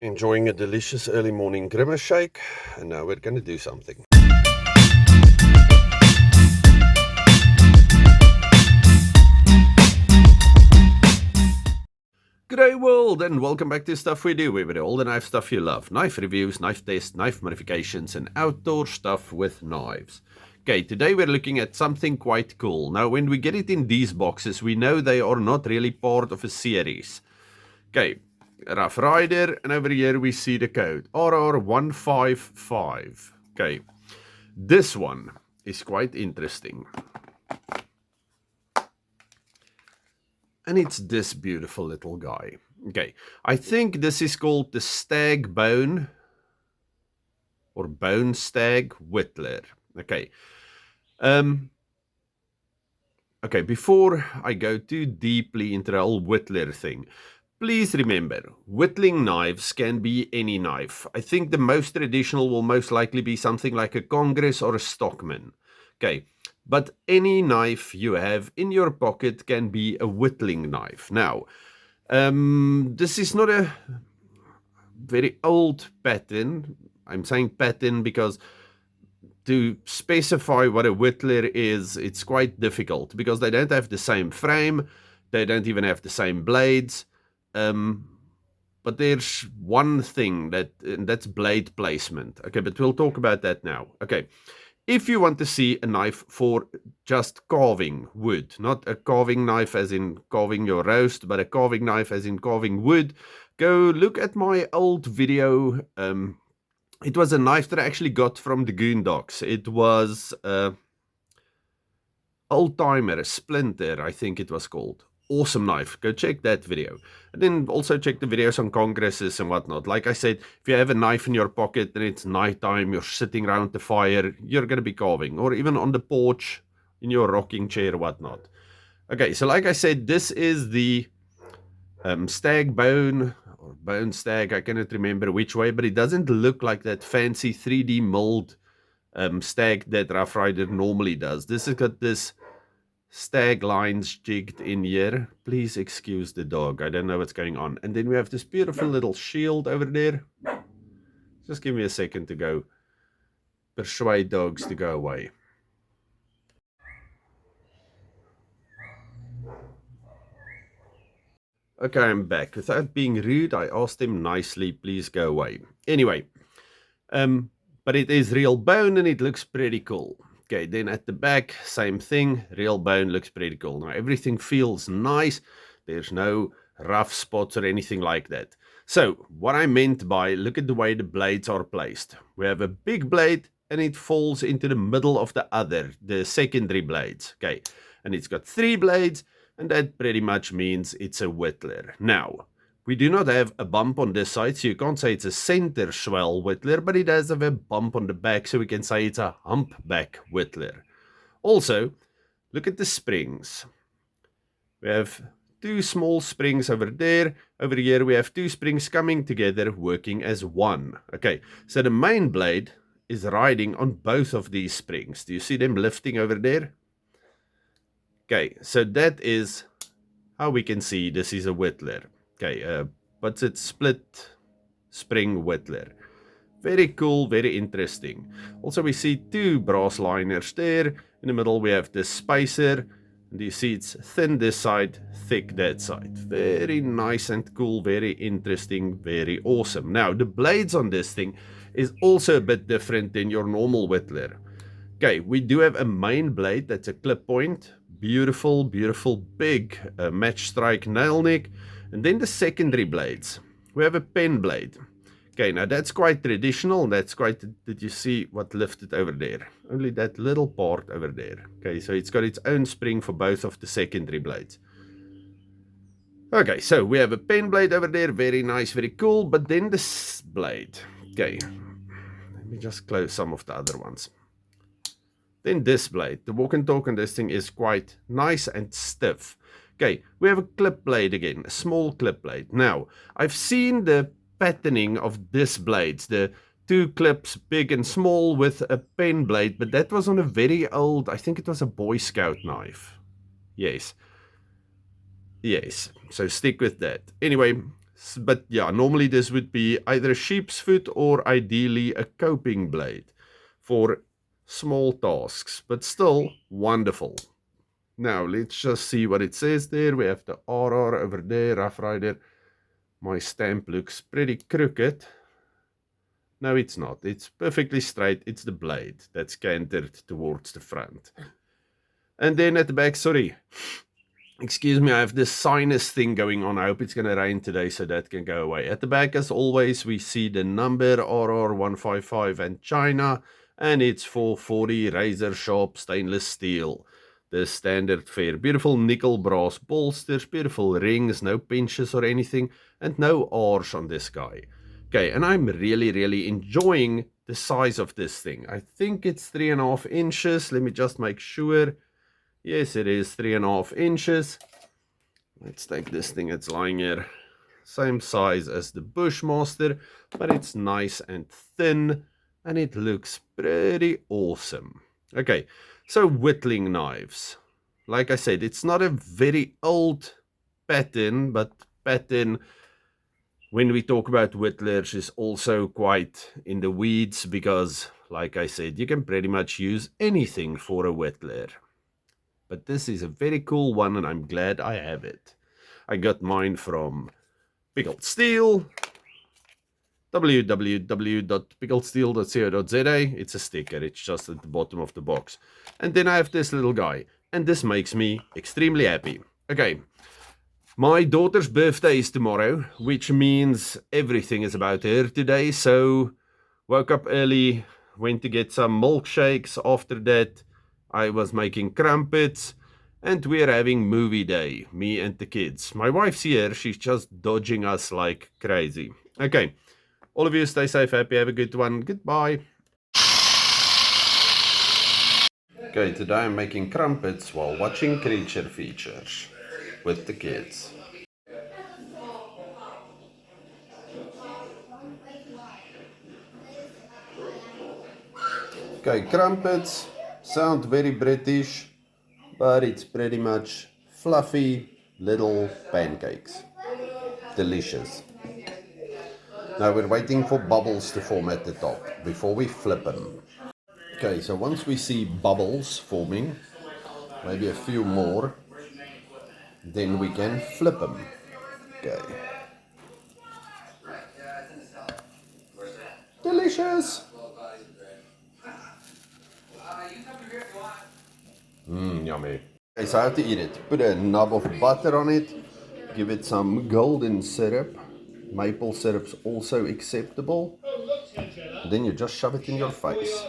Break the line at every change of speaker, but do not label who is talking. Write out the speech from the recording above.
Enjoying a delicious early morning grimmer shake, and now we're going to do something. G'day world, and welcome back to Stuff We Do, where we do all the knife stuff you love. Knife reviews, knife tests, knife modifications, and outdoor stuff with knives. Okay, today we're looking at something quite cool. Now, when we get it in these boxes, we know they are not really part of a series. Okay, Rough Ryder, and over here we see the code, RR155. Okay, this one is quite interesting. And it's this beautiful little guy. Okay, I think this is called the Stag Bone or Bone Stag Whittler. Okay. Okay, before I go too deeply into the whole Whittler thing, please remember, whittling knives can be any knife. I think the most traditional will most likely be something like a Congress or a Stockman. Okay, but any knife you have in your pocket can be a whittling knife. Now, this is not a very old pattern. I'm saying pattern because to specify what a whittler is, it's quite difficult because they don't have the same frame, they don't even have the same blades. But there's one thing that's blade placement. Okay, but we'll talk about that now. Okay, if you want to see a knife for just carving wood, not a carving knife as in carving your roast, but a carving knife as in carving wood, go look at my old video. It was a knife that I actually got from the Goondocks. It was Old Timer, a Splinter, I think it was called. Awesome knife. Go check that video. And then also check the videos on Congresses and whatnot. Like I said, if you have a knife in your pocket and it's nighttime, you're sitting around the fire, you're going to be carving. Or even on the porch, in your rocking chair, whatnot. Okay, so like I said, this is the Stag Bone, or Bone Stag, I cannot remember which way, but it doesn't look like that fancy 3D mold stag that Rough Ryder normally does. This has got this stag lines jigged in here. Please excuse the dog. I don't know what's going on. And then we have this beautiful little shield over there. Just give me a second to go persuade dogs to go away. Okay, I'm back. Without being rude, I asked him nicely, please go away. Anyway, but it is real bone and it looks pretty cool. Okay, then at the back, same thing. Real bone looks pretty cool. Now, everything feels nice. There's no rough spots or anything like that. So, what I meant by, look at the way the blades are placed. We have a big blade and it falls into the middle of the other, the secondary blades. Okay, and it's got 3 blades, and that pretty much means it's a whittler. Now, we do not have a bump on this side, so you can't say it's a center swell whittler, but it does have a bump on the back, so we can say it's a humpback whittler. Also, look at the springs. We have 2 small springs over there. Over here, we have 2 springs coming together, working as one. Okay, so the main blade is riding on both of these springs. Do you see them lifting over there? Okay, so that is how we can see this is a whittler. Okay, but it's split spring whittler. Very cool, very interesting. Also, we see 2 brass liners there. In the middle, we have this spacer. And you see it's thin this side, thick that side. Very nice and cool, very interesting, very awesome. Now, the blades on this thing is also a bit different than your normal whittler. Okay, we do have a main blade that's a clip point. Beautiful, beautiful, big match strike nail neck. And then the secondary blades. We have a pen blade. Okay, now that's quite traditional. That's quite, did you see what lifted over there? Only that little part over there. Okay, so it's got its own spring for both of the secondary blades. Okay, so we have a pen blade over there. Very nice, very cool. But then this blade. Okay, let me just close some of the other ones. Then this blade, the walk and talk on this thing is quite nice and stiff. Okay, we have a clip blade again, a small clip blade. Now, I've seen the patterning of this blades, the 2 clips, big and small with a pen blade, but that was on a very old, I think it was a Boy Scout knife. Yes. Yes, so stick with that. Anyway, But yeah, normally this would be either a sheep's foot or ideally a coping blade for small tasks, but still wonderful. Now, let's just see what it says there. We have the RR over there, Rough Ryder. My stamp looks pretty crooked. No, it's not. It's perfectly straight. It's the blade that's cantered towards the front. And then at the back, sorry, excuse me, I have this sinus thing going on. I hope it's going to rain today so that can go away. At the back, as always, we see the number RR155 and China, and it's 440 razor sharp stainless steel. The standard fare. Beautiful nickel brass bolsters, beautiful rings, no pinches or anything, and no R's on this guy. Okay, and I'm really enjoying the size of this thing. I think it's 3.5 inches. Let me just make sure. Yes, it is 3.5 inches. Let's take this thing that's lying here. Same size as the Bushmaster, but it's nice and thin, and it looks pretty awesome. Okay, so whittling knives. Like I said, it's not a very old pattern, but pattern, when we talk about whittlers, is also quite in the weeds because, like I said, you can pretty much use anything for a whittler. But this is a very cool one, and I'm glad I have it. I got mine from Pickled Steel, www.pickledsteel.co.za. It's a sticker, it's just at the bottom of the box. And then I have this little guy, and this makes me extremely happy. Okay, my daughter's birthday is tomorrow, which means everything is about her today. So, woke up early, went to get some milkshakes. After that, I was making crumpets, and we're having movie day, me and the kids. My wife's here, she's just dodging us like crazy. Okay, all of you stay safe, happy, have a good one. Goodbye. Okay, today I'm making crumpets while watching creature features with the kids. Okay, crumpets sound very British, but it's pretty much fluffy little pancakes. Delicious. Now we're waiting for bubbles to form at the top before we flip them. Okay, so once we see bubbles forming, maybe a few more, then we can flip them. Okay. Delicious! Yummy. Okay, so how to eat it. Put a nub of butter on it, give it some golden syrup. Maple syrup's also acceptable. Then you just shove it in your face.